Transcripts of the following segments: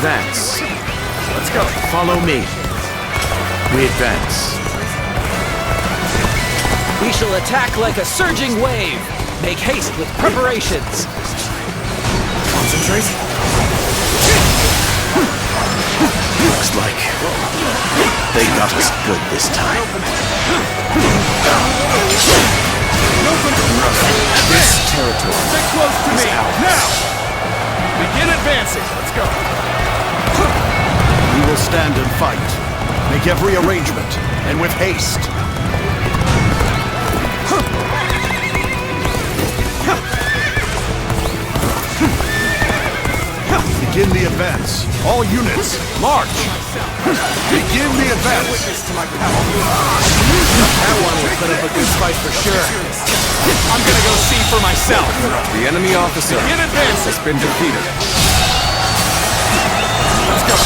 advance. Let's go. Follow me. We advance. We shall attack like a surging wave. Make haste with preparations. Concentrate. Looks like they got us good this time. This territory Stick close to me. ours. Now! Begin advancing. Let's go. We will stand and fight. Make every arrangement, and with haste. Begin the advance. All units, march! Begin the advance! That one will put up a good fight for sure. I'm gonna go see for myself. The enemy officer Begin advancing. has been defeated. Let's go.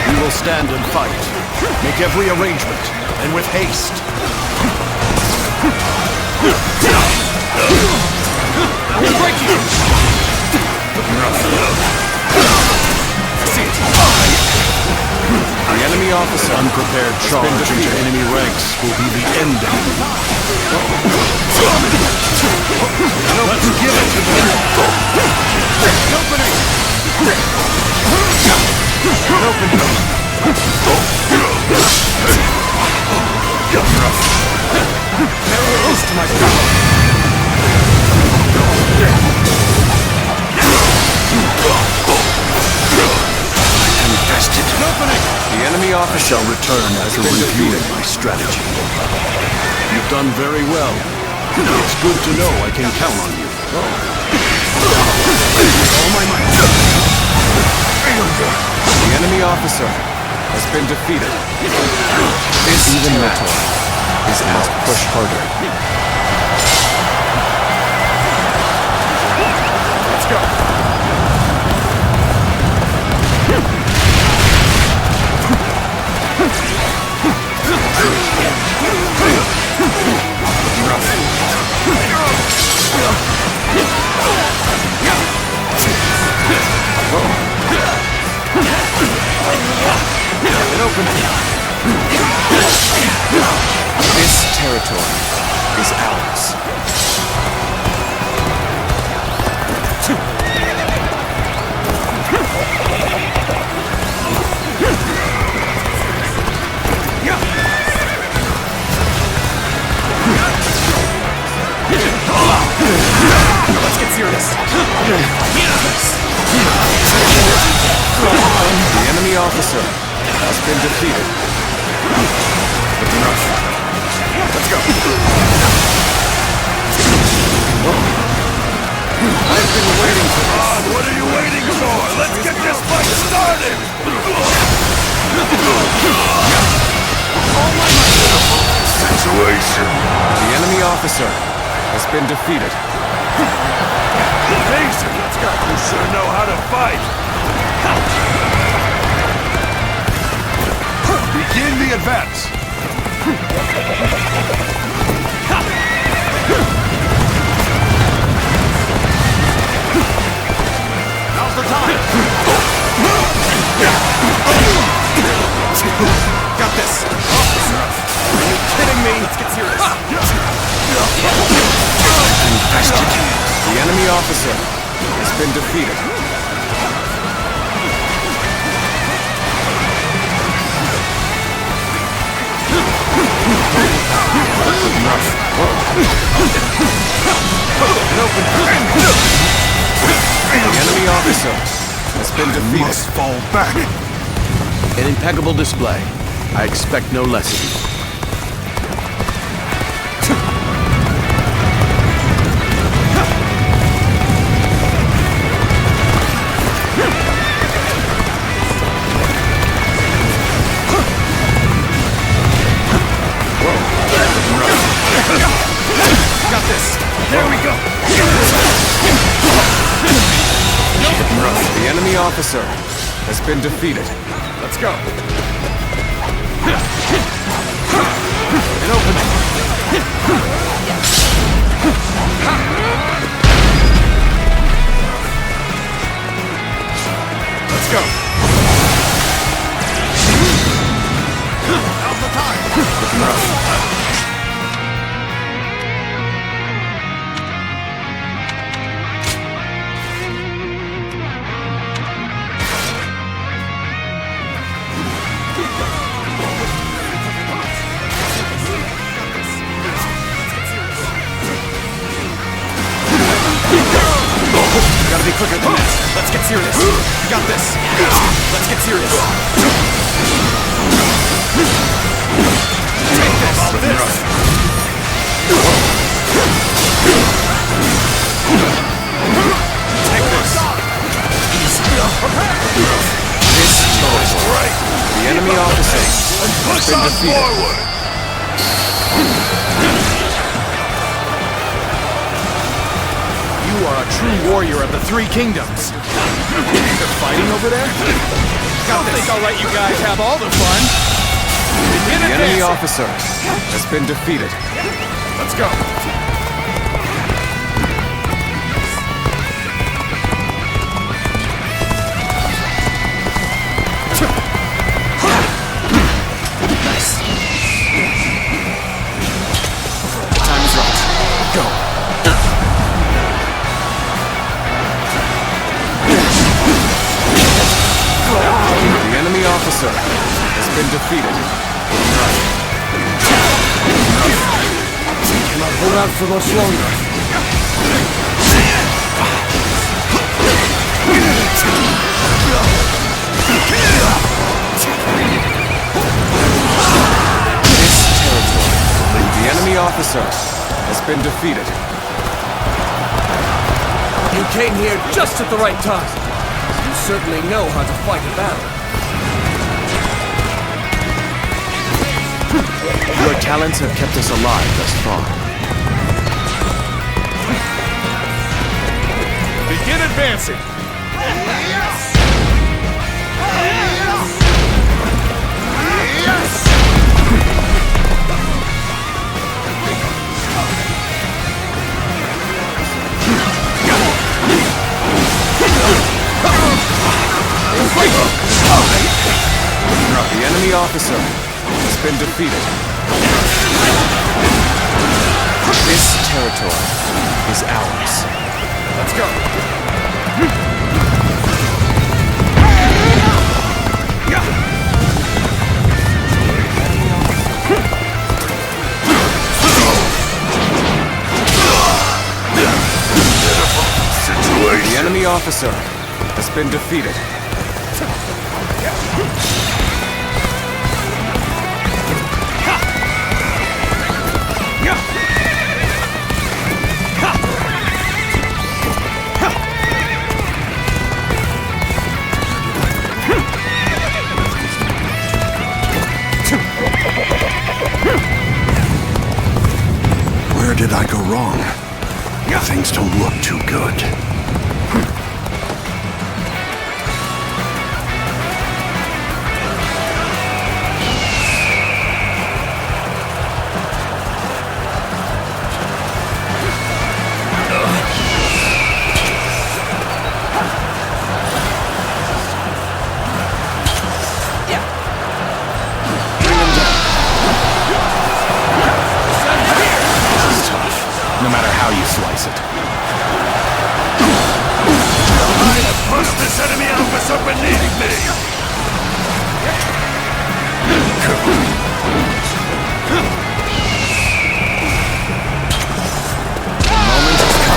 We will stand and fight. Make every arrangement, and with haste. We'll break you. See it. The enemy officer, unprepared charge into enemy ranks, will be the end of it. Let's give it to them. Opening. There is to my power. Infested. The enemy officer shall return after reviewing my strategy. You've done very well. It's good to know I can count on you. All my might. The enemy officer has been defeated. This territory is ours. Push harder. Let's go. This territory is ours. Let's get serious. The enemy officer has been defeated. Let's go. I've been waiting for this. What are you waiting for? Let's get this fight started! Situation. The enemy officer has been defeated. Amazing! Let's go! You sure know how to fight! Begin the advance. Now's the time! Got this! Are you kidding me? Let's get serious. Infested. The enemy officer has been defeated. The enemy officer has been defeated. Must fall back. An impeccable display. I expect no less of you. Got this. There we go. The enemy officer has been defeated. Let's go. An opening. Let's go. Now's the time. Looking rough. Gotta be quicker than this. Let's get serious. You got this. Let's get serious. Take this. All of this. Take this. Easy. This is right. The enemy officer has been defeated. Forward. You are a true warrior of the Three Kingdoms. They're fighting over there? I think I'll let you guys have all the fun. The enemy officer has been defeated. Let's go. Nice. Time is right. Go. The enemy officer has been defeated. Cannot hold out for much longer. This territory, the enemy officer has been defeated. You came here just at the right time. You certainly know how to fight a battle. Your talents have kept us alive thus far. Begin advancing. The enemy officer has been defeated. This territory is ours. Let's go. The enemy officer has been defeated. Where did I go wrong? Things don't look too good. No matter how you slice it. I have pushed this enemy officer beneath me. The moment has come.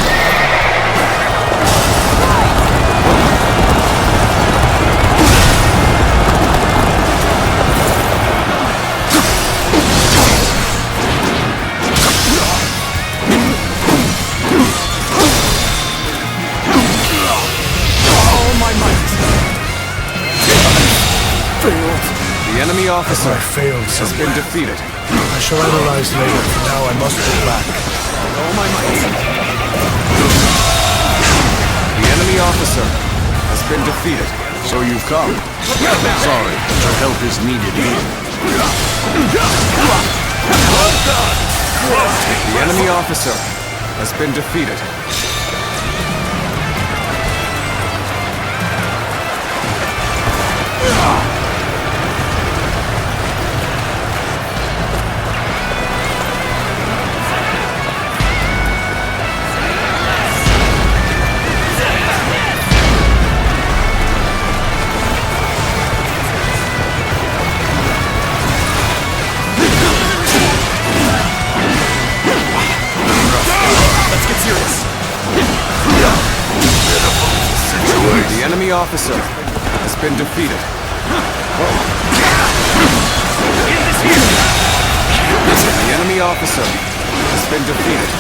The enemy officer I failed has been defeated. I shall analyze later. For now, I must go back. All my might. The enemy officer has been defeated. So you've come. Sorry, but your help is needed here. The enemy officer has been defeated. The enemy officer has been defeated. The enemy officer has been defeated.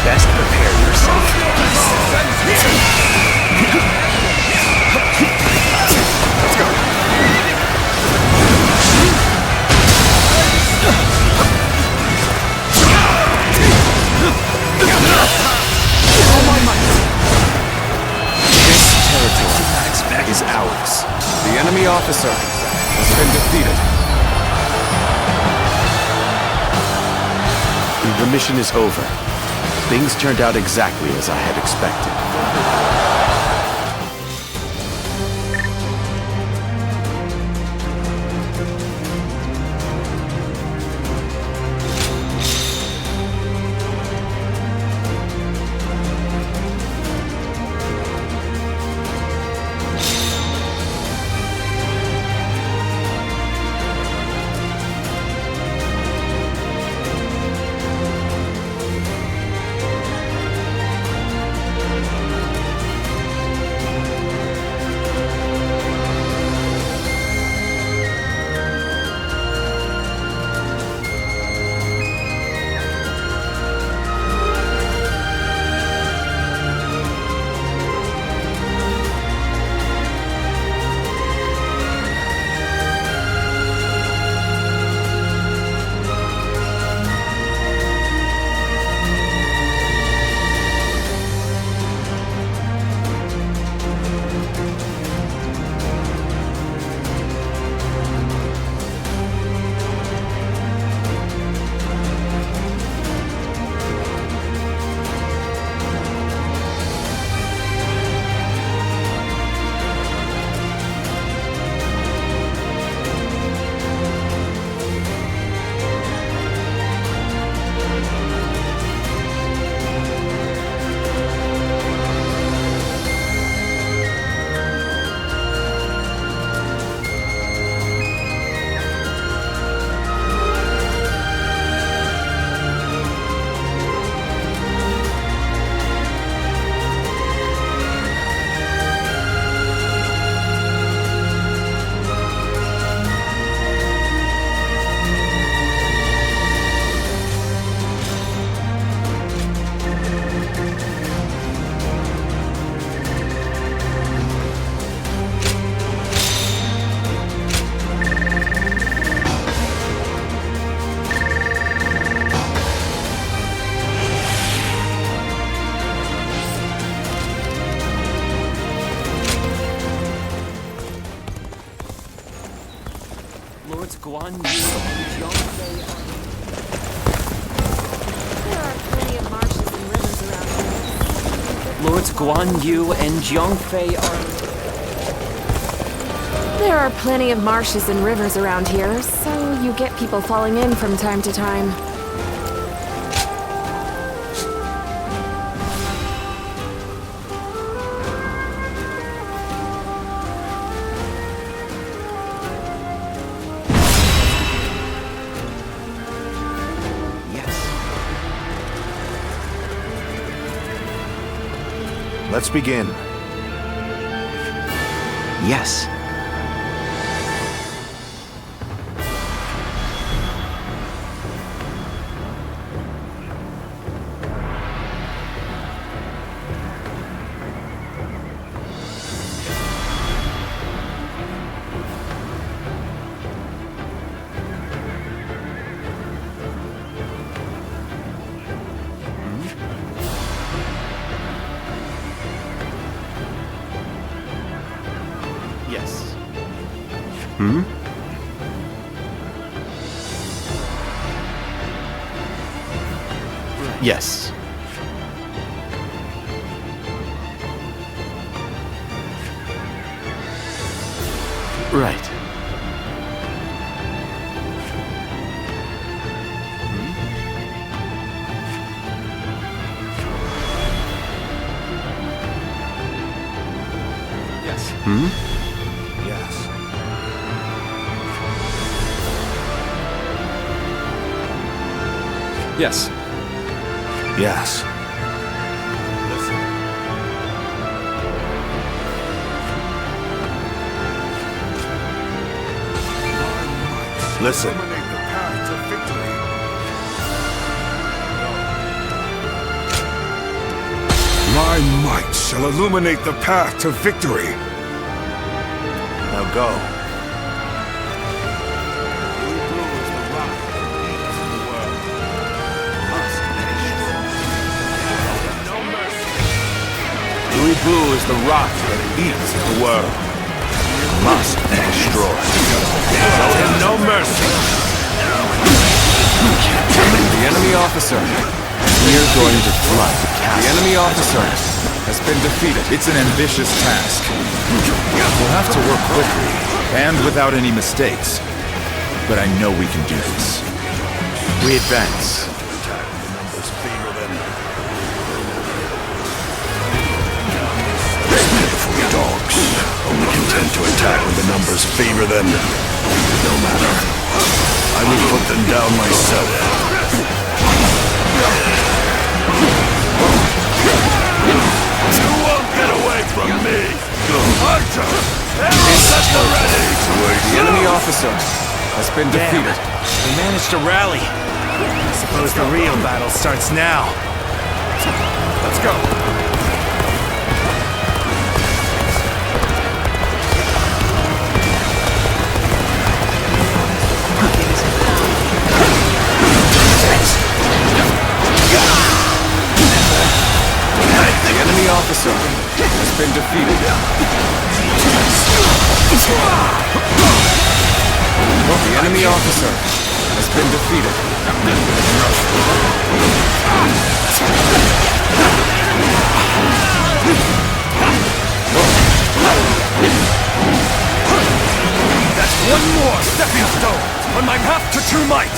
Best prepare yourself for this. Let's go. All my might. This territory is ours. The enemy officer has been defeated. The mission is over. Things turned out exactly as I had expected. Lords Guan Yu and Zhongfei There are plenty of marshes and rivers around here. Lords Guan Yu and Zhongfei are... There are plenty of marshes and rivers around here, so you get people falling in from time to time. Let's begin. Yes. Yes. Yes. Right. Yes. Yes. Yes. Yes. Listen. My might shall illuminate the path to victory. Now go. Louis Blue is the rock that eats the world. Must be destroyed. Show him no mercy. The enemy officer. We're going to flood the castle. The enemy officer has been defeated. It's an ambitious task. We'll have to work quickly and without any mistakes. But I know we can do this. We advance. Pitiful dogs, only content to attack when the numbers favor them. No matter. I will put them down myself. You won't get away from me! Archer! The enemy officer has been defeated. We managed to rally. I suppose the real battle starts now. Let's go. The enemy officer has been defeated. The enemy officer has been defeated. That's one more stepping stone on my path to true might.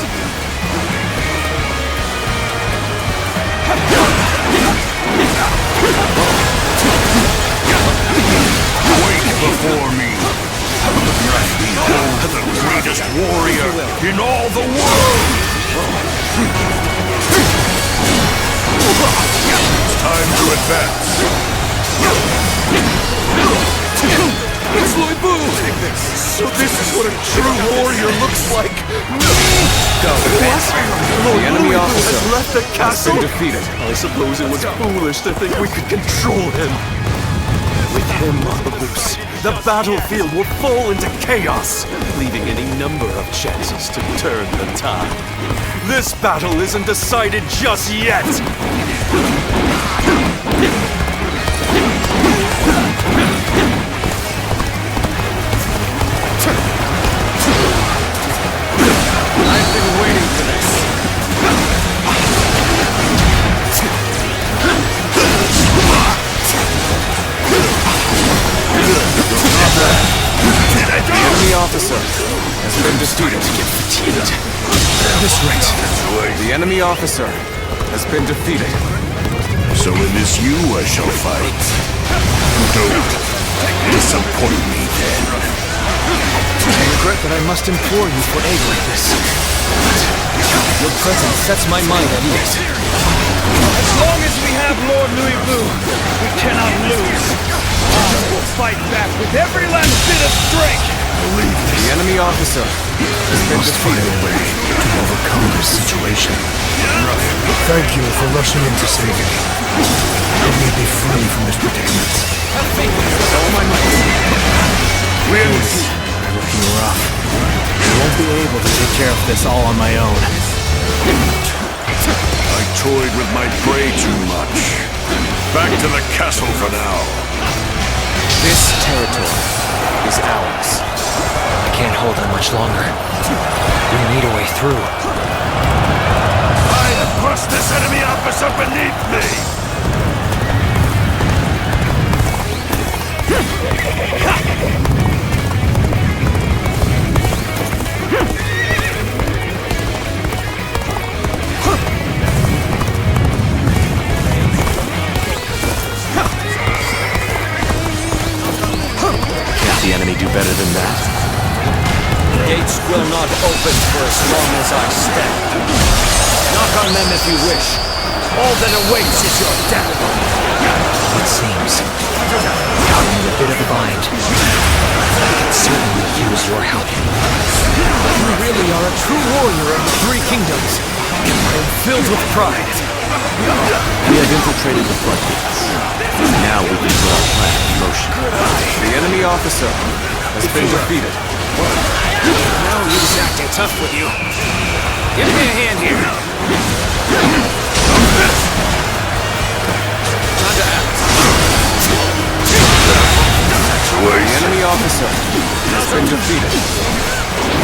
Wait before me! Behold the greatest warrior in all the world! It's time to advance! It's Louis Boo! So this is what a true warrior looks like! Go, advance. The enemy officer has left the has castle? been defeated. I suppose it was foolish to think we could control him. With him on the loose, the battlefield will fall into chaos, leaving any number of chances to turn the tide. This battle isn't decided just yet! I've been waiting for this. The enemy officer has been defeated. This rate. The enemy officer has been defeated. So it is you I shall fight. Don't disappoint me then. I regret that I must implore you for aid like this. But your presence sets my mind at ease. As long as we have Lord Louis Boo, we cannot lose. I will fight back with every last bit of strength. The enemy officer has been defeated. To overcome this situation. Thank you for rushing in to save me. Let me be free from this predicament. All my might. Things are looking rough. I won't be able to take care of this all on my own. I toyed with my prey too much. Back to the castle for now. This territory is ours. I can't hold it much longer. We need a way through. I have crushed this enemy officer beneath me! gates will not open for as long as I stand. Knock on them if you wish. All that awaits is your death. It seems I'm in a bit of a bind. I could certainly use your help. You really are a true warrior of the Three Kingdoms. I am filled with pride. We have infiltrated the floodgates. Now we can put our plan in motion. The enemy officer has been defeated. No use acting tough with you. Give me a hand here. Time to act. The enemy officer has been defeated.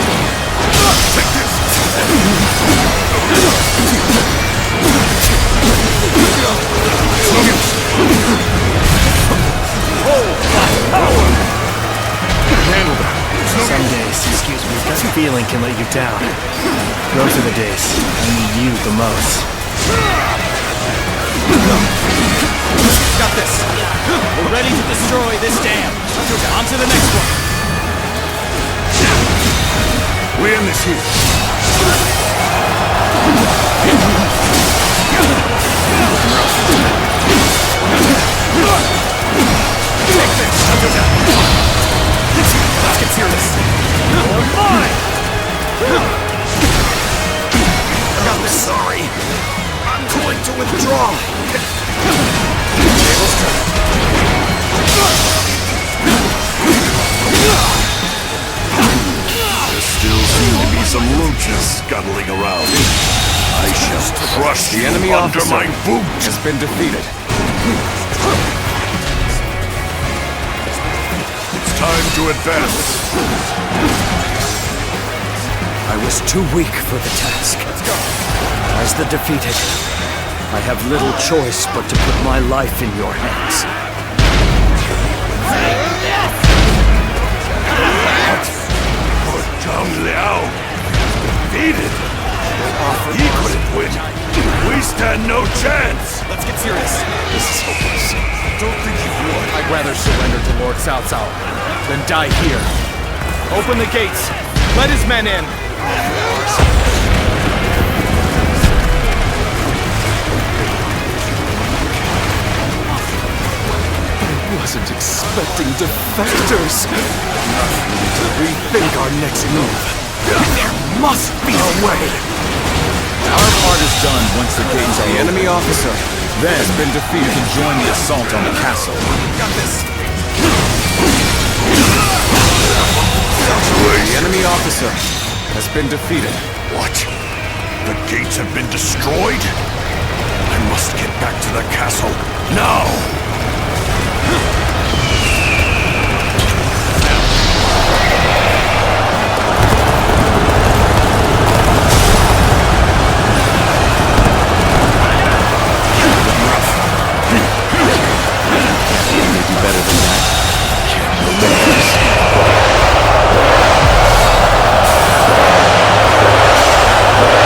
Some days, that feeling can let you down. Those are the days I need you the most. Got this. We're ready to destroy this dam. On to the next one. We end this here. Let's get serious. You're mine! I'm sorry. I'm going to withdraw. There still seem to be some roaches scuttling around. I shall crush The enemy you under officer my boot. has been defeated. It's time to advance. I was too weak for the task. Let's go. As the defeated, I have little choice but to put my life in your hands. Zhang Liao. Defeated. He couldn't win. We stand no chance. Let's get serious. This is hopeless. Don't think you would. I'd rather surrender to Lord Cao Cao than die here. Open the gates. Let his men in. I wasn't expecting defectors. Rethink our next move. There must be a way. Our part is done once the gates are The enemy officer then has been defeated and join the assault on the castle. Got this. The enemy officer has been defeated. What? The gates have been destroyed? I must get back to the castle now! Maybe better than that.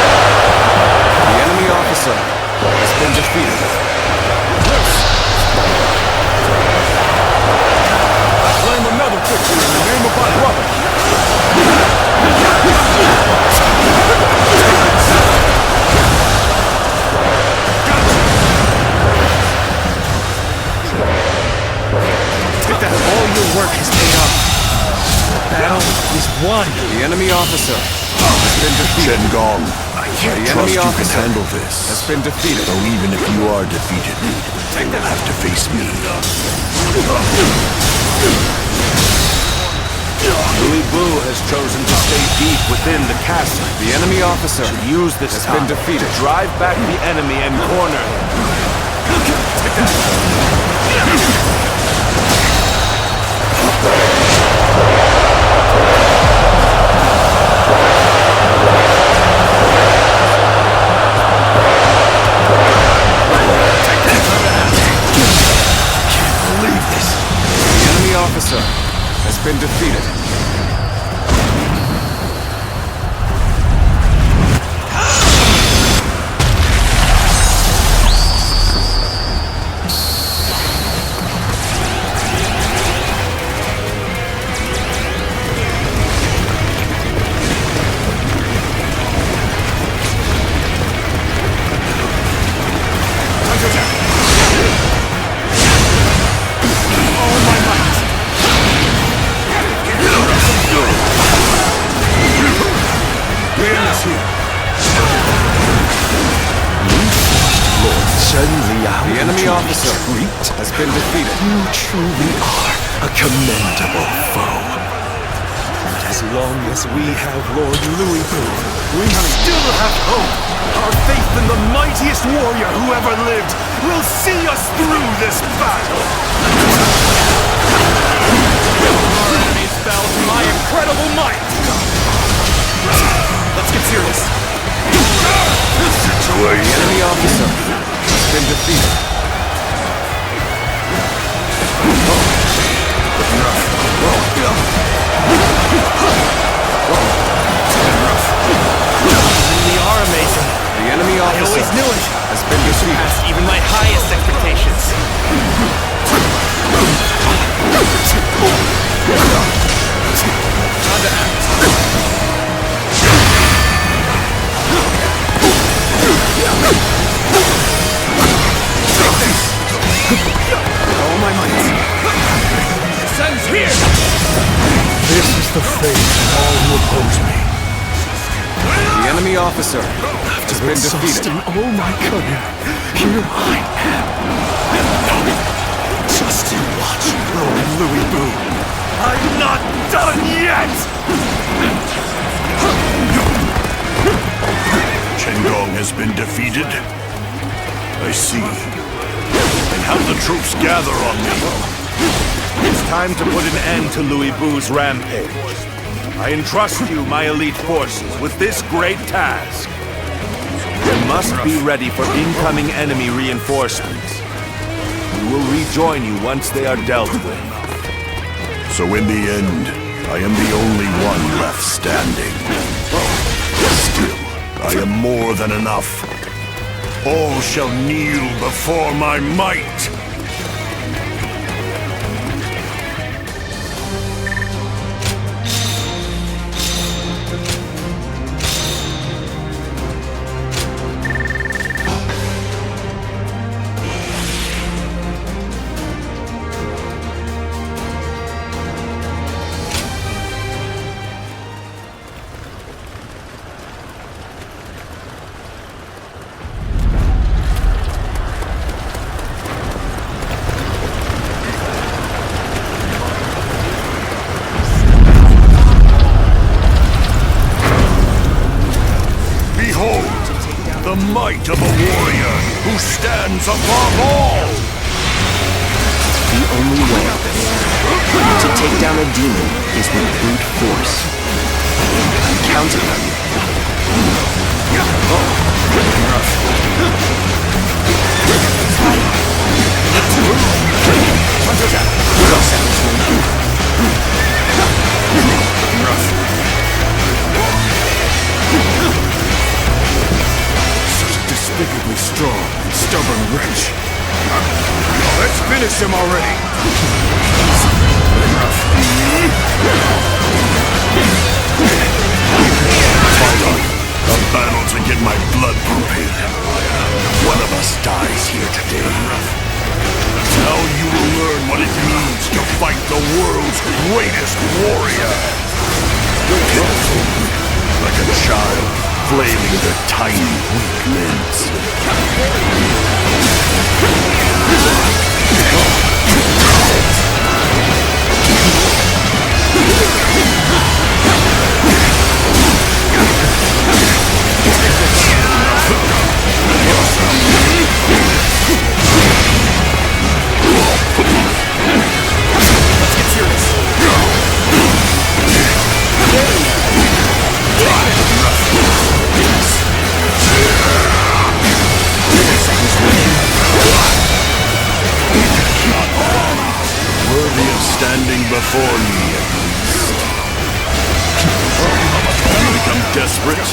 The enemy officer has been defeated. Claim another victory in the name of my brother. Take that. All your work has paid off. The battle is won. The enemy officer has been defeated. Shen Gong, I can't The trust enemy you can officer handle this. has been defeated. Though even if you are defeated, you will have to face me. Louis Bu has chosen to stay deep within the castle. The enemy officer Use this has time been defeated. to drive back the enemy and corner him. Believe this. The enemy officer has been defeated. here. Lord Chen Liao, The enemy officer retreat. has been defeated. You truly are a commendable foe. But as long as we have Lord Louis Boo, we still have hope. Our faith in the mightiest warrior who ever lived will see us through this battle. Our enemies fell to my incredible might! Let's get serious. The enemy officer has been defeated. We are amazing. The enemy I officer always knew it. has been defeated. Past even my highest expectations. Time to act. All my might. The sun's here! This is the fate of all who oppose me. The enemy officer has been defeated. Exhausting all my cunning, here I am. Just to watch Lord Louis Boo. I'm not done yet! Chendong has been defeated? I see. And how the troops gather on me. It's time to put an end to Louis Boo's rampage. I entrust you, my elite forces, with this great task. You must be ready for incoming enemy reinforcements. We will rejoin you once they are dealt with. So in the end, I am the only one left standing. Still, I am more than enough. All shall kneel before my might. The might of a warrior who stands above all! The only way to take down a demon is with brute force. I'm counting on you. Despicably strong and stubborn wretch. Let's finish him already! Fight on. A battle to get my blood pumping. One of us dies here today. Now you will learn what it means to fight the world's greatest warrior. Pitiful, like a child flailing their tiny, weak limbs. Let's get serious. Worthy of standing before me, at least. You become desperate?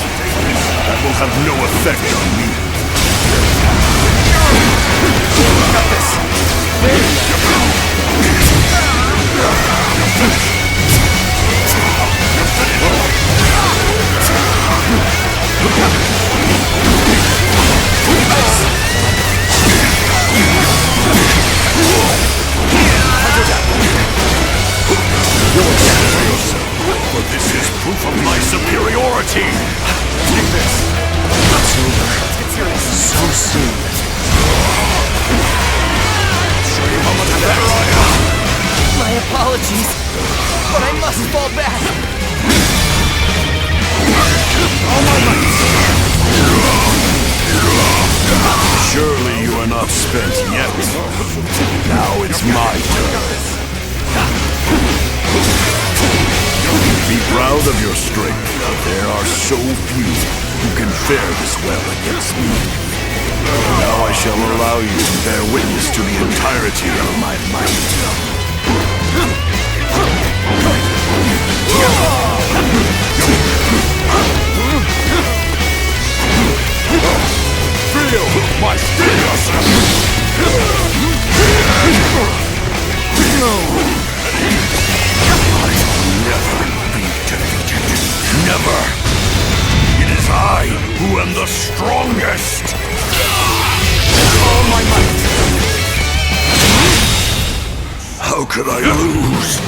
That will have no effect on me. Got this. For this is proof of my supremacy. superiority! Take this! It's over. So soon. Show you how much better I am! My apologies, but I must fall back. Surely you are not spent yet. Now it's my turn. Be proud of your strength. There are so few who can fare this well against me. Now I shall allow you to bear witness to the entirety of my might. Feel my stimulus! Never be defeated. Never! It is I who am the strongest! All my might. How could I lose?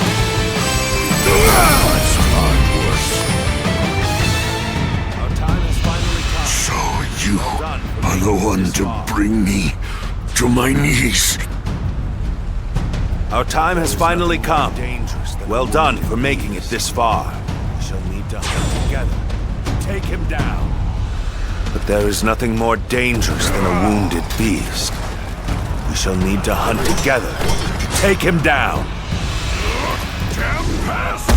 It's far worse. Our time has finally come. So you are the one to bring me to my knees. Our time has finally come. Well done for making it this far. We shall need to hunt together. Take him down. But there is nothing more dangerous than a wounded beast. We shall need to hunt together. Take him down. Tempests!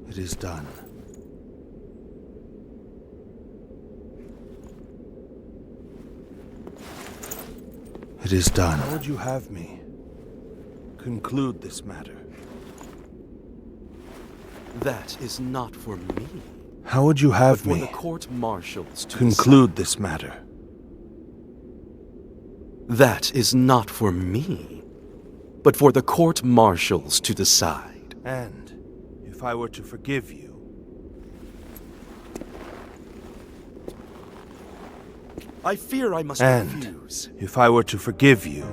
It is done. It is done. How would you have me conclude this matter? That is not for me. How would you have For the me court-martials to conclude this matter? That is not for me, but for the court-martials to decide. And if I were to forgive you, I fear I must and refuse. if I were to forgive you,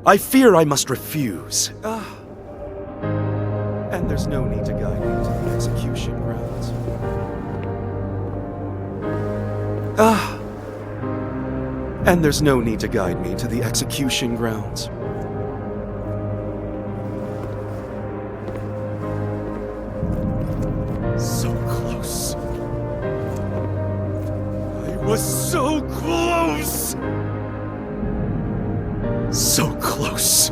I fear I must refuse. And there's no need to guide me to the execution grounds. And there's no need to guide me to the execution grounds. So close. I was so close! So close.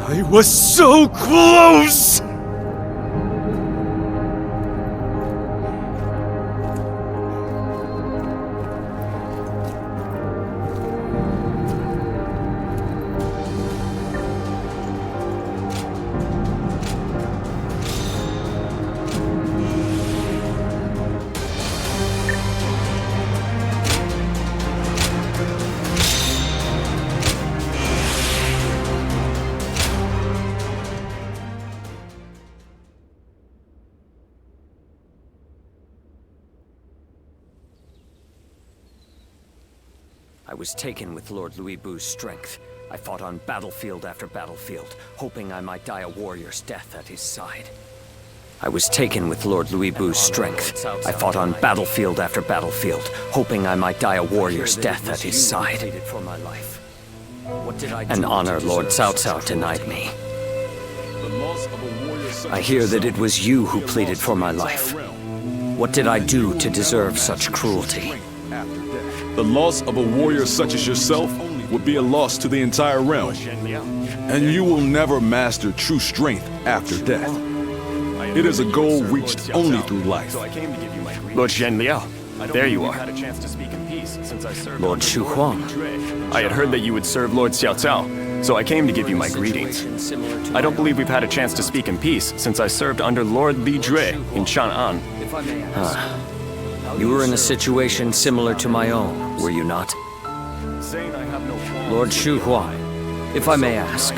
I was so close! I was taken with Lord Louis Bu's strength. I fought on battlefield after battlefield, hoping I might die a warrior's death at his side. I was taken with Lord Louis Bu's strength. I fought on battlefield after battlefield, hoping I might die a warrior's death at his side. And honor Lord Cao Cao denied me. I hear that it was you who pleaded for my life. What did I do to deserve such cruelty? The loss of a warrior such as yourself would be a loss to the entire realm. And you will never master true strength after death. It is a goal reached only through life. Lord Zhenliao, there you are. Lord Shu Huang. I had heard that you would serve Lord Xiao Cao, so I came to give you my greetings. I don't believe we've had a chance to speak in peace since I served under Lord Li Jue in Chang'an. You were in a situation similar to my own, were you not? Lord Shu Huang, if I may ask,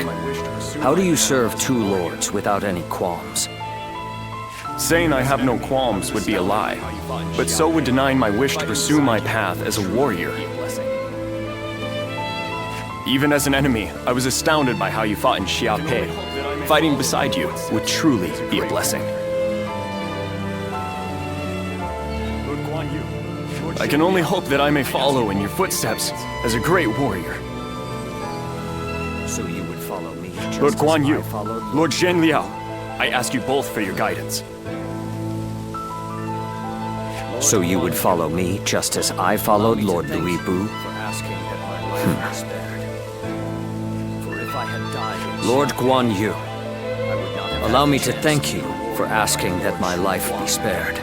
how do you serve two lords without any qualms? Saying I have no qualms would be a lie, but so would denying my wish to pursue my path as a warrior. Even as an enemy, I was astounded by how you fought in Xiaopei. Fighting beside you would truly be a blessing. I can only hope that I may follow in your footsteps as a great warrior. So you would follow me, Lord Guan Yu, followed Lord Zhenliao, I ask you both for your guidance. So you would follow me just as I followed Lord Louis Bu? Lord Guan Yu, allow me to thank you for asking that my life be spared.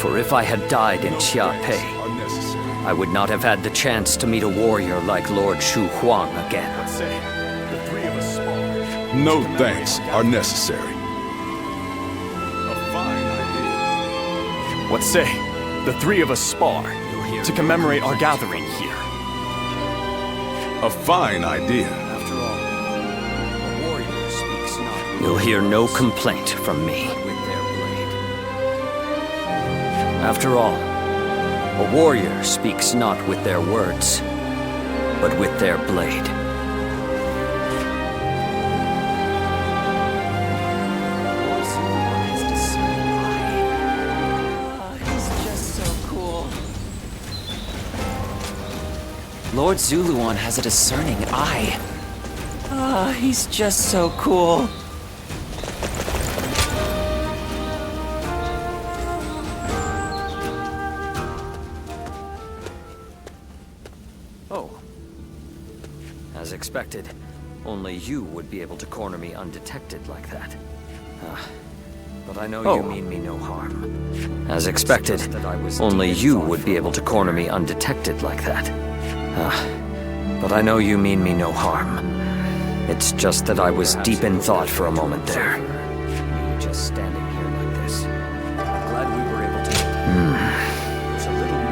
For if I had died in Xiaopei, I would not have had the chance to meet a warrior like Lord Shu Huang again. No thanks are necessary. What say? The three of us spar to commemorate our gathering here. A fine idea. After all, a warrior speaks not. You'll hear no complaint from me. After all, a warrior speaks not with their words, but with their blade. Lord Zuluan has a discerning eye. He's just so cool. Oh. As expected, only you would be able to corner me undetected like that. But I know you mean me no harm. As expected, only you would be able to corner me undetected like that. But I know you mean me no harm. It's just that I was deep in thought for a moment there. Me just standing here like this. I'm glad we were able to...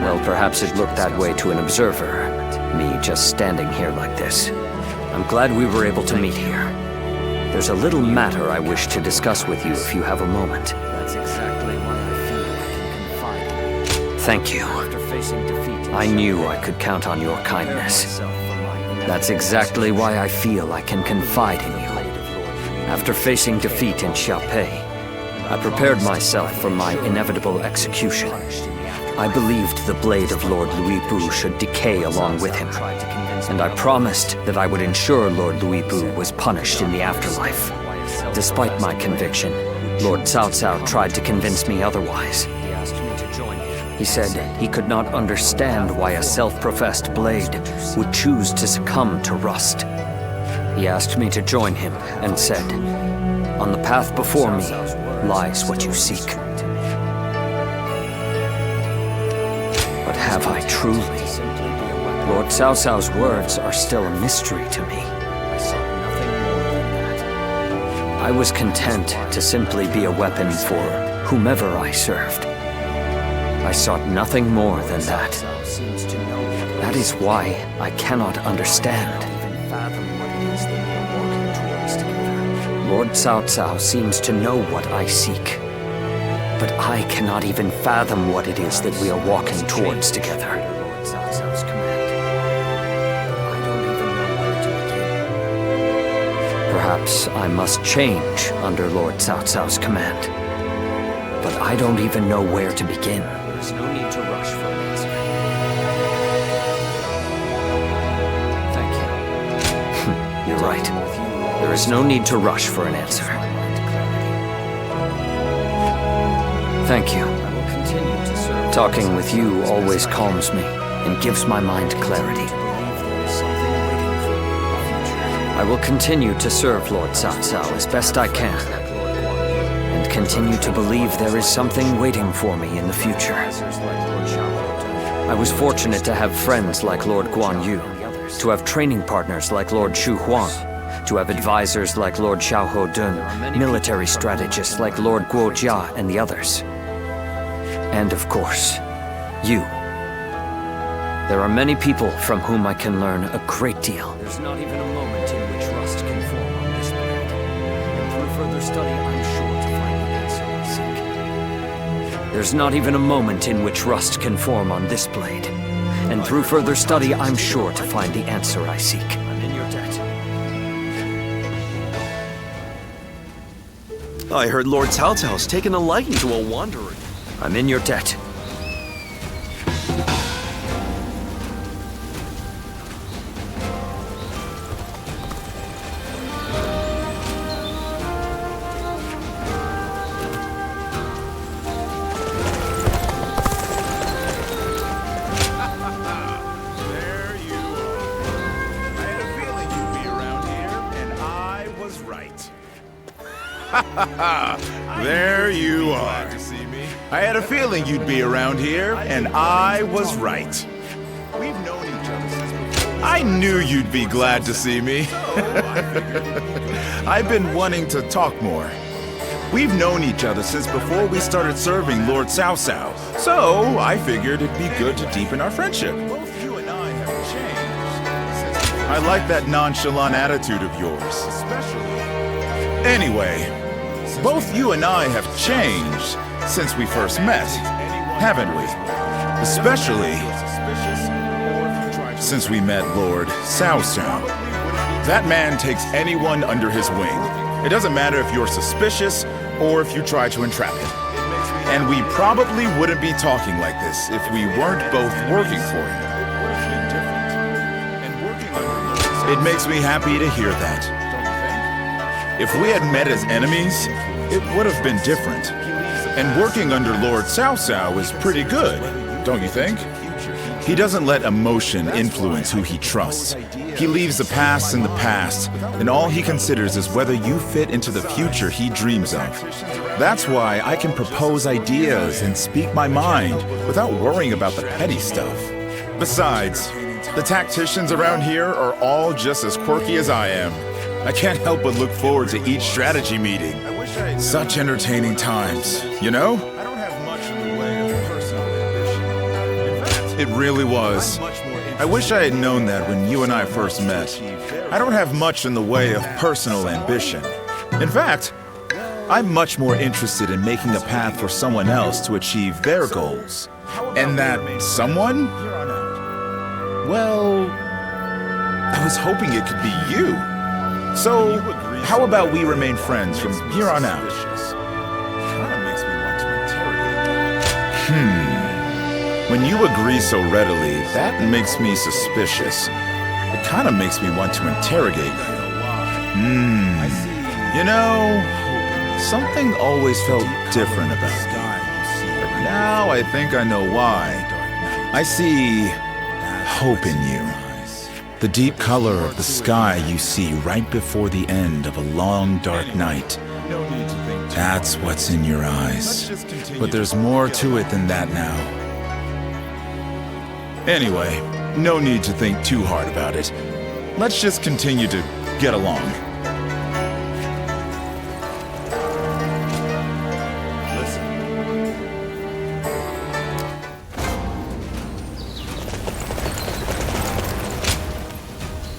Well, perhaps it looked that way to an observer. Me just standing here like this. I'm glad we were able to meet here. There's a little matter I wish to discuss with you if you have a moment. That's exactly why I feel I can confide in you. Thank you. After facing defeat, I knew I could count on your kindness. That's exactly why I feel I can confide in you. After facing defeat in Xiaopei, I prepared myself for my inevitable execution. I believed the blade of Lord Louis Bu should decay along with him, and I promised that I would ensure Lord Louis Bu was punished in the afterlife. Despite my conviction, Lord Cao Cao tried to convince me otherwise. He said he could not understand why a self-professed blade would choose to succumb to rust. He asked me to join him and said, "On the path before me lies what you seek." But have I truly? Lord Cao Cao's words are still a mystery to me. I sought nothing more than that. I was content to simply be a weapon for whomever I served. I sought nothing more than that. That is why I cannot understand. Lord Cao Cao seems to know what I seek, but I cannot even fathom what it is that we are walking towards together. Perhaps I must change under Lord Cao Cao's command. But I don't even know where to begin. There's no need to rush for an answer. Thank you. You're right. There is no need to rush for an answer. Thank you. Talking with you always calms me and gives my mind clarity. I will continue to serve Lord Cao Cao as best I can, and continue to believe there is something waiting for me in the future. I was fortunate to have friends like Lord Guan Yu, to have training partners like Lord Shu Huang, to have advisors like Lord Xiahou Dun, military strategists like Lord Guo Jia and the others. And of course, you. There are many people from whom I can learn a great deal. There's not even a moment in which rust can form on this planet. And through further study, I'm sure to find the answer I seek. There's not even a moment in which rust can form on this blade. And through further study, I'm sure to find the answer I seek. I'm in your debt. I heard Lord Cao Cao's taken a liking to a wanderer. I'm in your debt. There you are. I had a feeling you'd be around here, and I was right. We've known each other since before. I knew you'd be glad to see me. I've been wanting to talk more. We've known each other since before we started serving Lord Cao Cao, so I figured it'd be good to deepen our friendship. Both you and I have changed. I like that nonchalant attitude of yours, especially. Anyway, both you and I have changed since we first met, haven't we? Especially since we met Lord Cao Cao. That man takes anyone under his wing. It doesn't matter if you're suspicious or if you try to entrap him. And we probably wouldn't be talking like this if we weren't both working for him. It makes me happy to hear that. If we had met as enemies, it would have been different. And working under Lord Cao Cao is pretty good, don't you think? He doesn't let emotion influence who he trusts. He leaves the past in the past, and all he considers is whether you fit into the future he dreams of. That's why I can propose ideas and speak my mind without worrying about the petty stuff. Besides, the tacticians around here are all just as quirky as I am. I can't help but look forward to each strategy meeting. Such entertaining times, you know? I don't have much in the way of personal ambition. In fact, it really was. I wish I had known that when you and I first met. I don't have much in the way of personal ambition. In fact, I'm much more interested in making a path for someone else to achieve their goals. And that someone? Well, I was hoping it could be you. So, how about we remain friends from here on out? When you agree so readily, that makes me suspicious. It kind of makes me want to interrogate you. You know, something always felt different about you. But now I think I know why. I see hope in you. The deep color of the sky you see right before the end of a long, dark night. That's what's in your eyes. But there's more to it than that now. Anyway, no need to think too hard about it. Let's just continue to get along.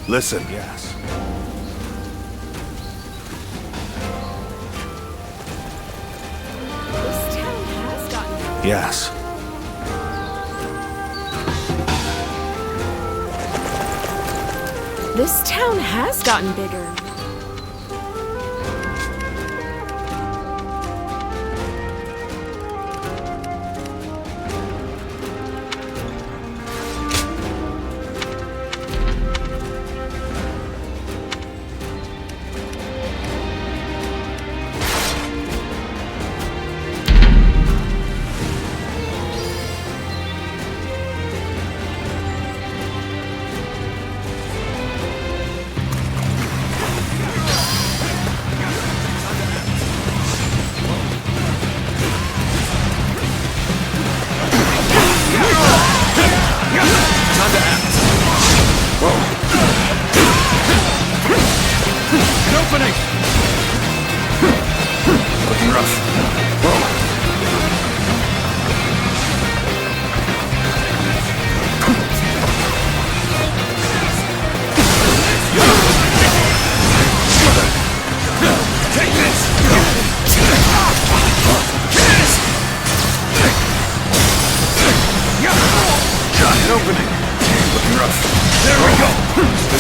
Listen. Yes. This town has gotten... Yes. This town has gotten bigger.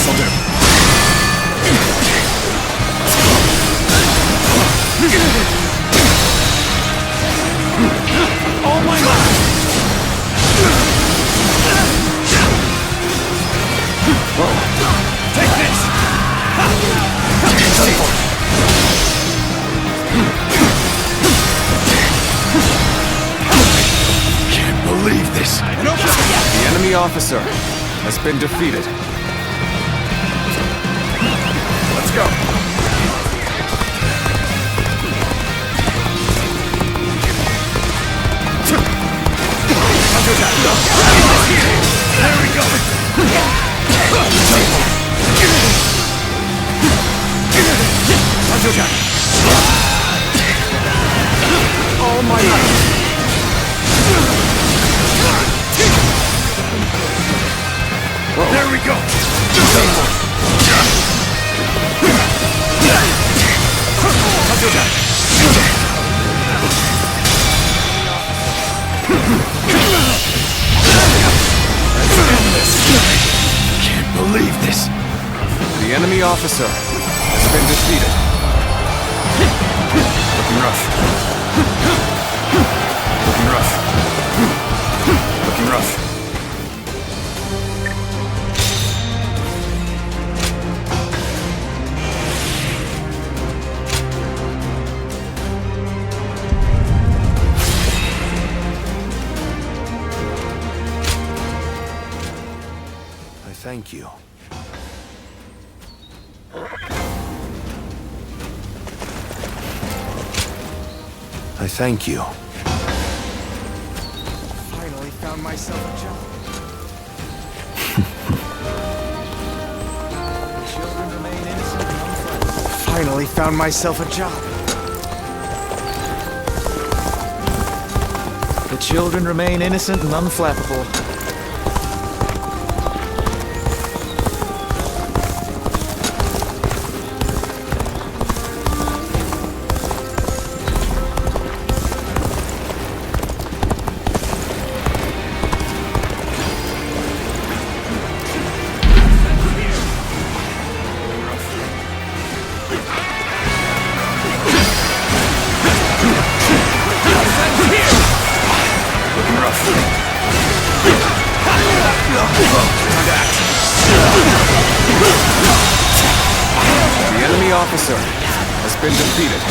This'll do. All my might! Take this! Can't believe this. The enemy officer has been defeated. Let's go. There we go! All my might. There we go! Can't believe this. The enemy officer has been defeated. Looking rough. Looking rough. Looking rough. Thank you. I thank you. Finally found myself a job. Children remain innocent and unflappable. Finally found myself a job. The children remain innocent and unflappable. The enemy officer has been defeated.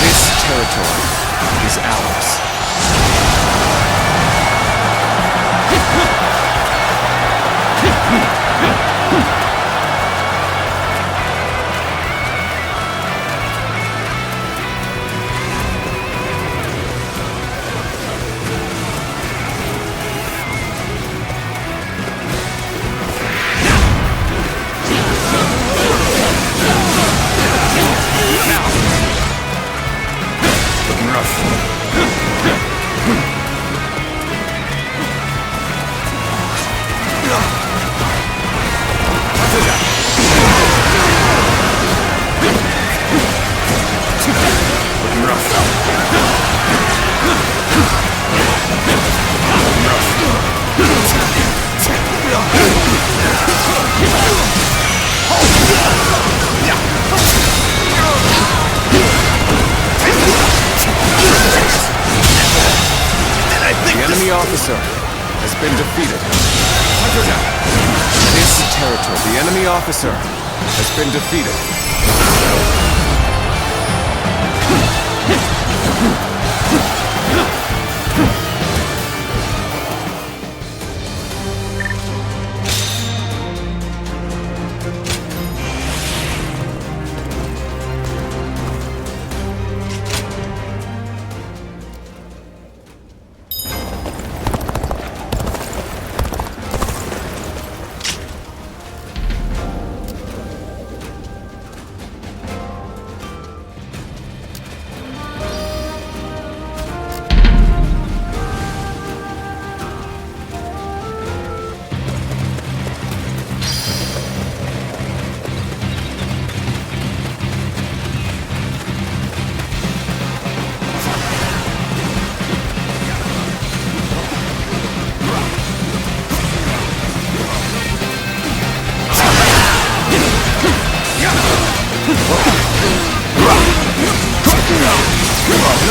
This territory is ours. Officer has been defeated. This territory, the enemy officer has been defeated.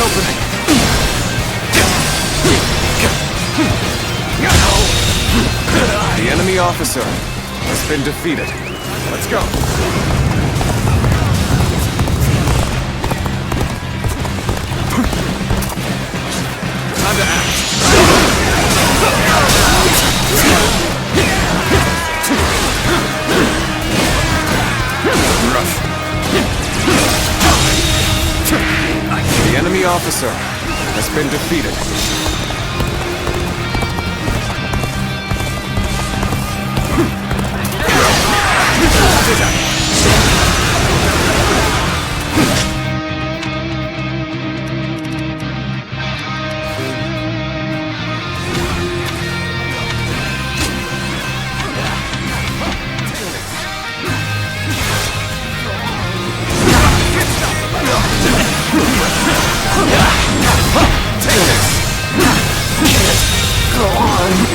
opening! The enemy officer has been defeated. Let's go. Time to act. Rough. The enemy officer has been defeated.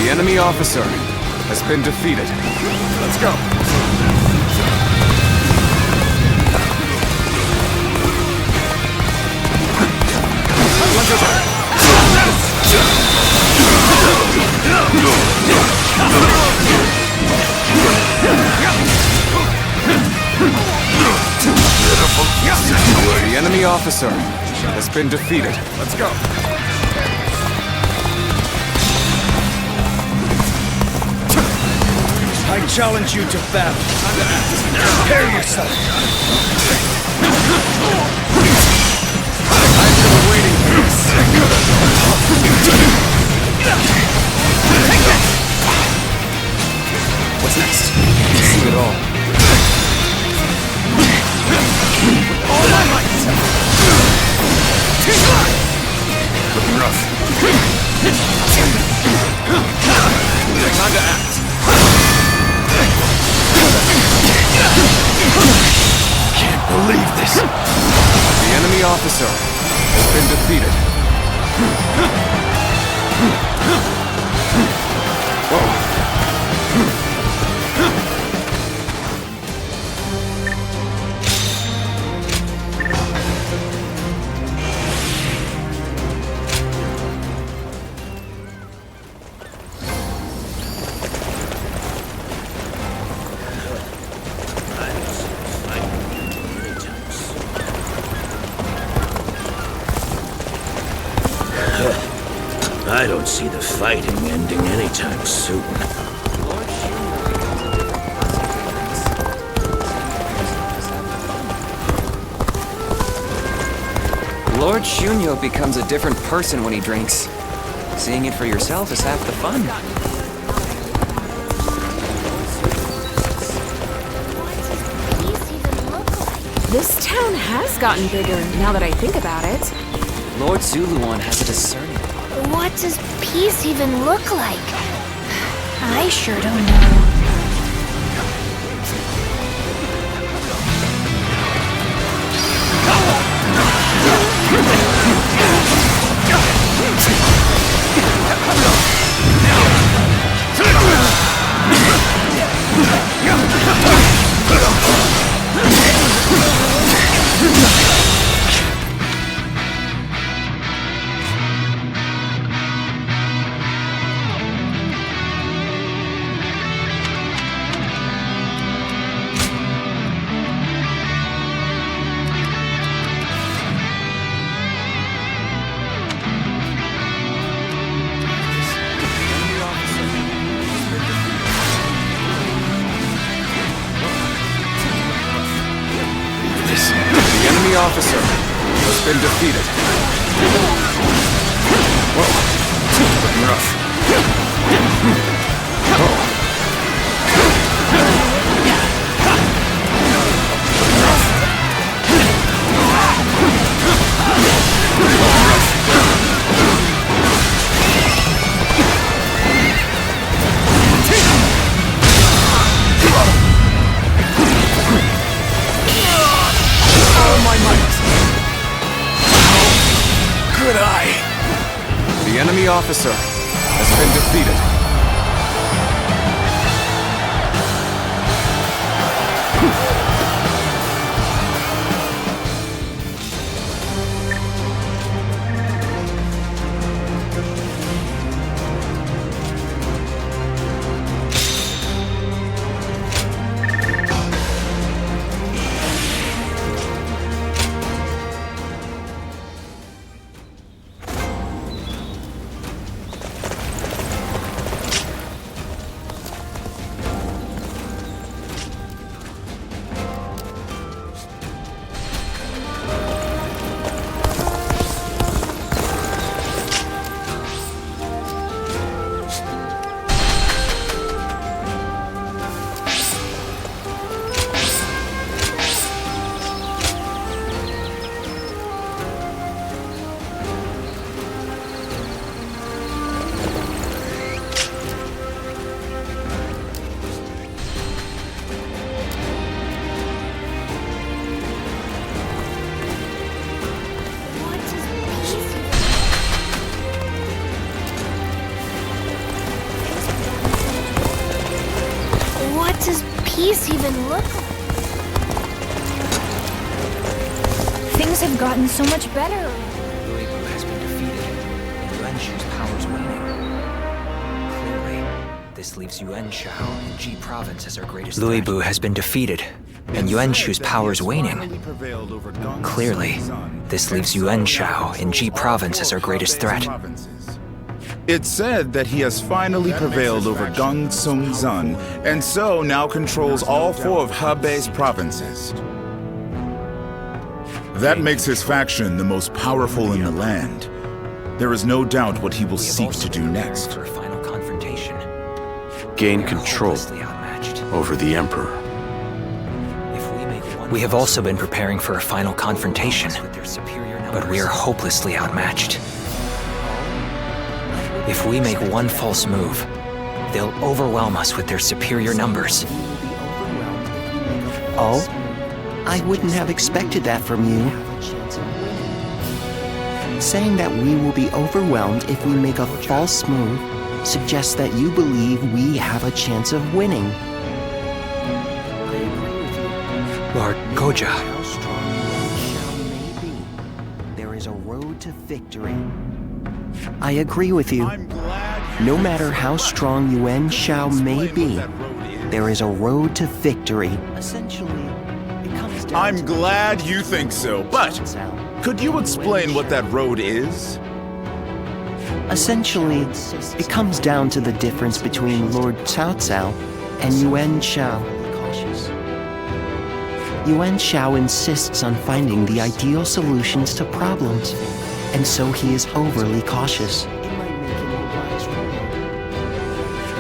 The enemy officer has been defeated. Let's go. The enemy officer has been defeated. Let's go. I challenge you to battle. Prepare yourself. I've been waiting for this. What's next? See it all. All my might. Looking rough. Time to act. Can't believe this. The enemy officer has been defeated. Whoa. I don't see the fighting ending anytime soon. Lord Shunyo becomes a different person when he drinks. Seeing it for yourself is half the fun. This town has gotten bigger, now that I think about it. Lord Zuluan has a discerning. What does peace even look like? I sure don't know. The enemy officer has been defeated. Whoa. Looking rough. Whoa. The enemy officer has been defeated. What's his piece even look like? Things have gotten so much better. Louis Bu has been defeated, and Yuan Shu's powers waning. Clearly, this leaves Yuan Shao and Ji Province as our greatest threat. Louis Bu has been defeated, and Yuan Shu's powers waning. Clearly, this leaves Yuan Shao and Ji Province as our greatest threat. It's said that he has finally prevailed over Gong Sung Zun, and so now controls all 4 of Hebei's provinces. That makes his faction the most powerful in the land. There is no doubt what he will seek to do next. For a final confrontation. Gain control over the Emperor. We have also been preparing for a final confrontation, but we are hopelessly outmatched. If we make one false move, they'll overwhelm us with their superior numbers. Oh? I wouldn't have expected that from you. Saying that we will be overwhelmed if we make a false move suggests that you believe we have a chance of winning. Lord Goja. How strong Yuan Shao may be, there is a road to victory. I agree with you. No matter how strong Yuan Shao may be, there is a road to victory. Essentially, it comes down I'm glad you think so, but could you explain what that road is? Essentially, it comes down to the difference between Lord Cao Cao and Yuan Shao. Yuan Shao insists on finding the ideal solutions to problems, and so he is overly cautious.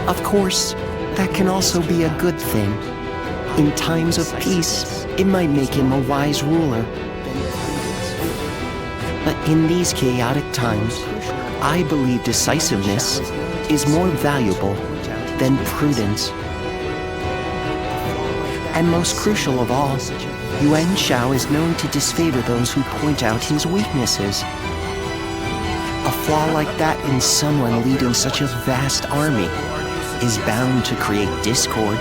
Of course, that can also be a good thing. In times of peace, it might make him a wise ruler. But in these chaotic times, I believe decisiveness is more valuable than prudence. And most crucial of all, Yuan Shao is known to disfavor those who point out his weaknesses. A flaw like that in someone leading such a vast army is bound to create discord.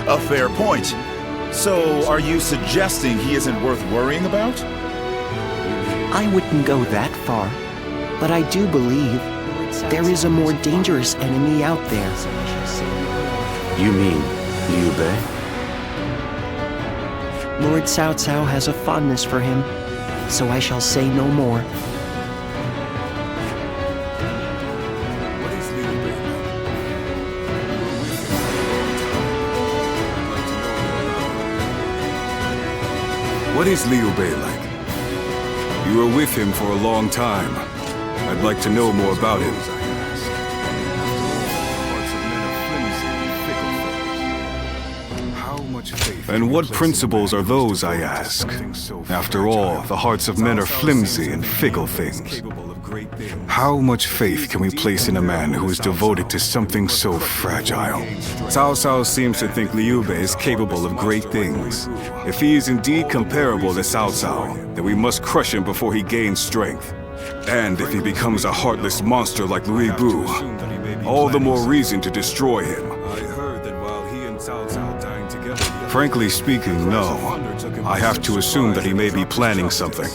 A fair point. So, are you suggesting he isn't worth worrying about? I wouldn't go that far, but I do believe there is a more dangerous enemy out there. You mean Liu Bei? Lord Cao Cao has a fondness for him, so I shall say no more. What is Liu Bei like? You were with him for a long time. I'd like to know more about him. And what principles are those, I ask? After all, the hearts of men are flimsy and fickle things. How much faith can we place in a man who is devoted to something so fragile? Cao Cao seems to think Liu Bei is capable of great things. If he is indeed comparable to Cao Cao, then we must crush him before he gains strength. And if he becomes a heartless monster like Louis Bu, all the more reason to destroy him. Frankly speaking, no. I have to assume that he may be planning something.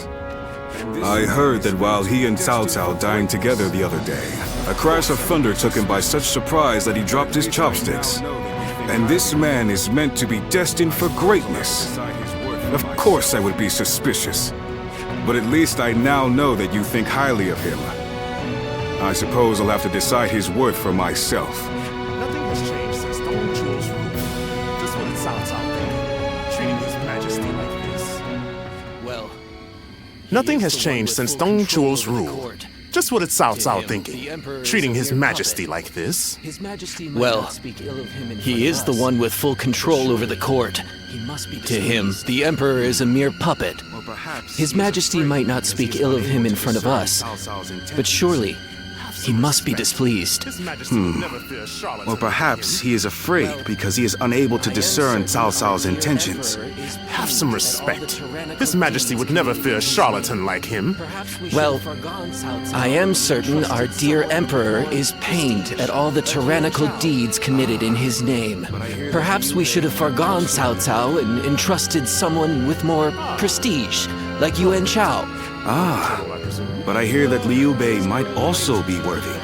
I heard that while he and Cao Cao dined together the other day, a crash of thunder took him by such surprise that he dropped his chopsticks. And this man is meant to be destined for greatness. Of course I would be suspicious. But at least I now know that you think highly of him. I suppose I'll have to decide his worth for myself. Nothing has changed since Dong Zhuo's rule. Just what it sounds out there. Treating His Majesty like this. Well, Nothing has changed since Dong Zhuo's rule. Just what it's Cao Cao thinking. Treating His Majesty like this. Well, he is the one with full control over the court. To him, the Emperor is a mere puppet. His Majesty might not speak ill of him in front of us, but surely He must be displeased. Or perhaps he is afraid because he is unable to discern Cao Cao's intentions. Have some respect. His Majesty would never fear a charlatan like him. Well, I am certain our dear Emperor is pained at all the tyrannical deeds committed in his name. Perhaps we should have forgone Cao Cao and entrusted someone with more prestige, like Yuan Shao. Ah, but I hear that Liu Bei might also be worthy.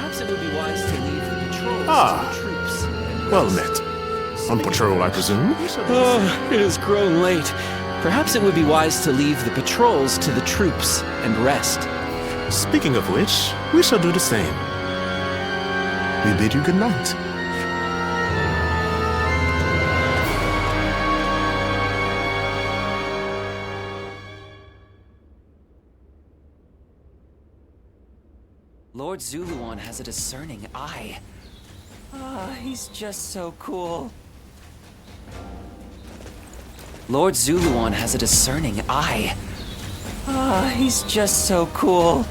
Well met. On patrol, I presume? Oh, it has grown late. Perhaps it would be wise to leave the patrols to the troops and rest. Speaking of which, we shall do the same. We bid you good night. Lord Zuluan has a discerning eye. He's just so cool. Lord Zuluan has a discerning eye. He's just so cool.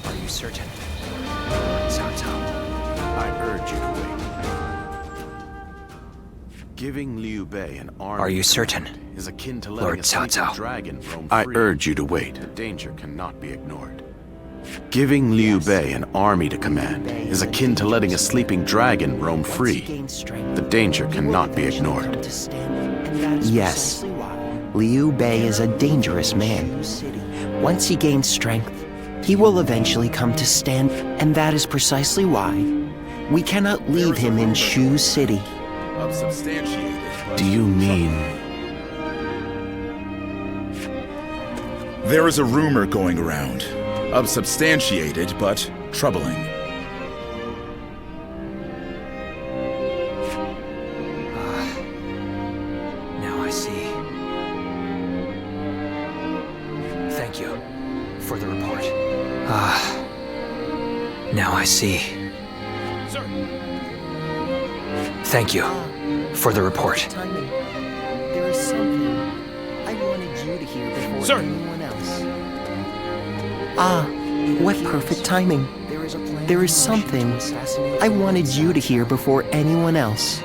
Are you certain? Cao Cao. I urge you to wait. Giving Liu Bei an army Are you certain? is akin to Lord letting a Cao sleeping Cao. dragon roam I free. urge you to wait. The danger cannot be ignored. Giving Liu Bei an army to command is akin to letting a sleeping dragon roam free. The danger cannot be ignored. Yes, Liu Bei is a dangerous man. Once he gains strength, he will eventually come to stand, and that is precisely why we cannot leave him in Shu City. Do you mean... There is a rumor going around. Unsubstantiated, but troubling. Now I see. Thank you for the report. Now I see. Sir. Thank you for the report. Timing. There is something I wanted you to hear before Sir. anyone else. What perfect timing. There is something I wanted you to hear before anyone else.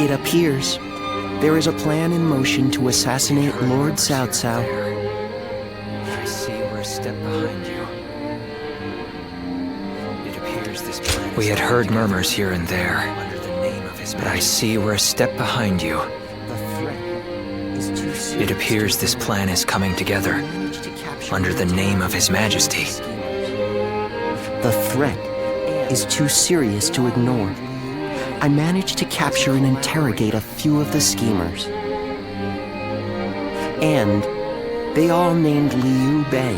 It appears there is a plan in motion to assassinate Lord Cao Cao. I see we're a step behind you. It appears this plan. We had heard murmurs here and there, but I see we're a step behind you. It appears this plan is coming together under the name of His Majesty. The threat is too serious to ignore. I managed to capture and interrogate a few of the schemers. And they all named Liu Bei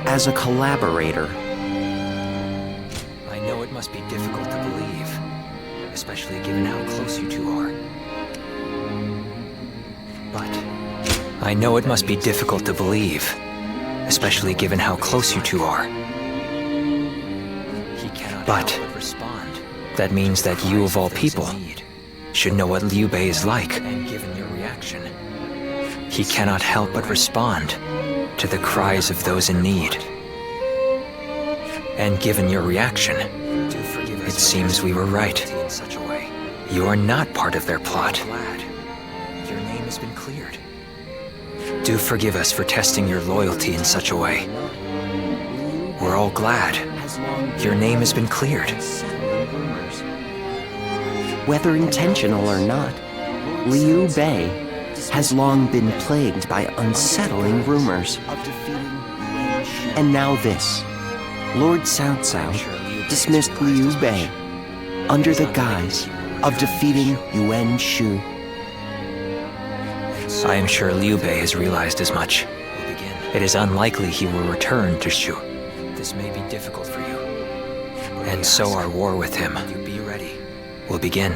as a collaborator. I know it must be difficult to believe, especially given how close you two are. But I know it must be difficult to believe, especially given how close you two are. But that means that you, of all people, should know what Liu Bei is like. And given your reaction, he cannot help but respond to the cries of those in need. And given your reaction, it seems we were right. You are not part of their plot. Your name has been cleared. Do forgive us for testing your loyalty in such a way. We're all glad. Your name has been cleared. Whether intentional or not, Liu Bei has long been plagued by unsettling rumors. And now this. Lord Cao Cao dismissed Liu Bei under the guise of defeating Yuan Shu. I am sure Liu Bei has realized as much. It is unlikely he will return to Shu. This may be difficult for you. And so our war with him will begin.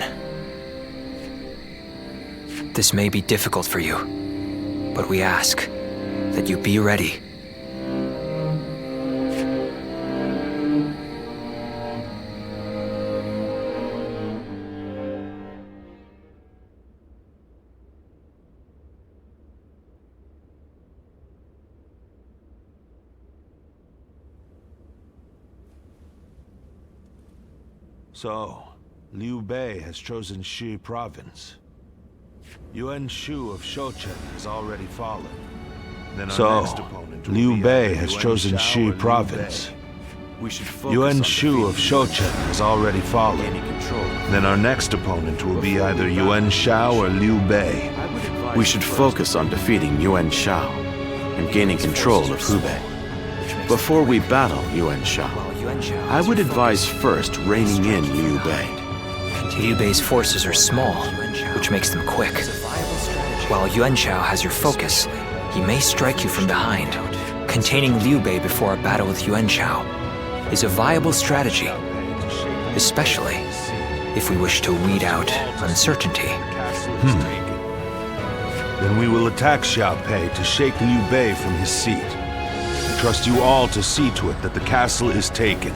This may be difficult for you, but we ask that you be ready. So, Liu Bei has chosen Shi province. Yuan Shu of Shouchen has already fallen. Then our next opponent will Liu Bei has chosen Shi province. We should focus Yuan on Shu of Shouchen has already fallen. Then our next opponent will be either Yuan Shao or Liu Bei. We should focus on defeating Yuan Shao and gaining control of Hubei. Before we battle Yuan Shao, I would advise first reining in Liu Bei. Liu Bei's forces are small, which makes them quick. While Yuan Shao has your focus, he may strike you from behind. Containing Liu Bei before a battle with Yuan Shao is a viable strategy, especially if we wish to weed out uncertainty. Then we will attack Xiaopei to shake Liu Bei from his seat. I trust you all to see to it that the castle is taken.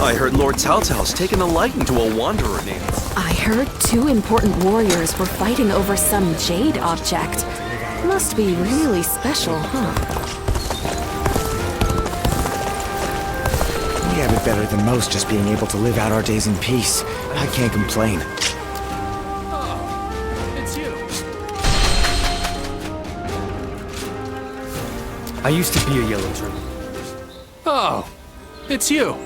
I heard Lord Cao Cao's taken a liking to a wanderer named... I heard 2 important warriors were fighting over some jade object. Must be really special, huh? We have it better than most just being able to live out our days in peace. I can't complain. It's you. I used to be a yellow drum. Oh, it's you.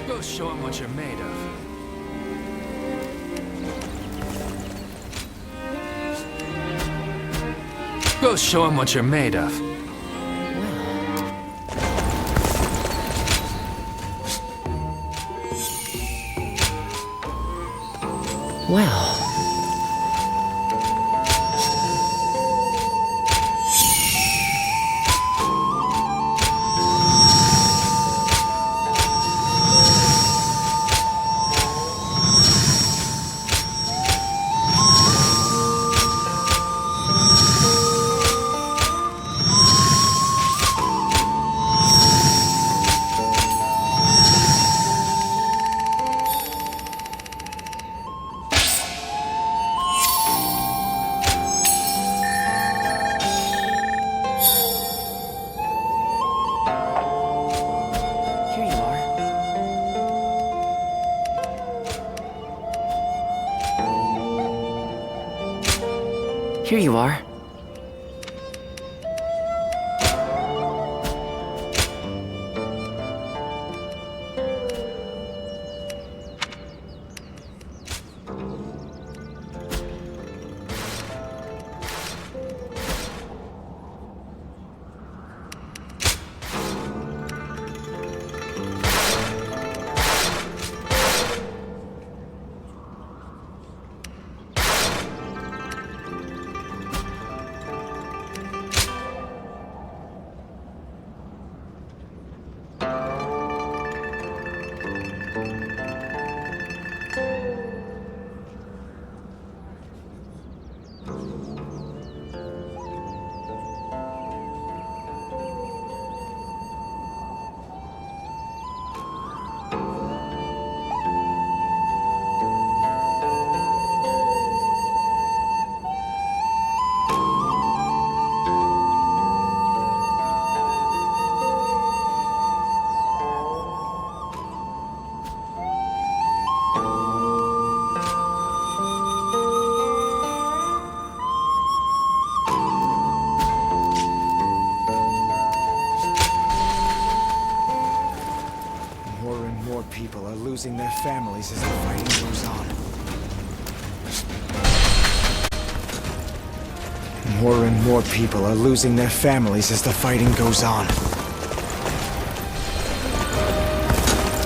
Go show him what you're made of. Go show him what you're made of. Well... Here you are. People are losing their families as the fighting goes on. More and more people are losing their families as the fighting goes on.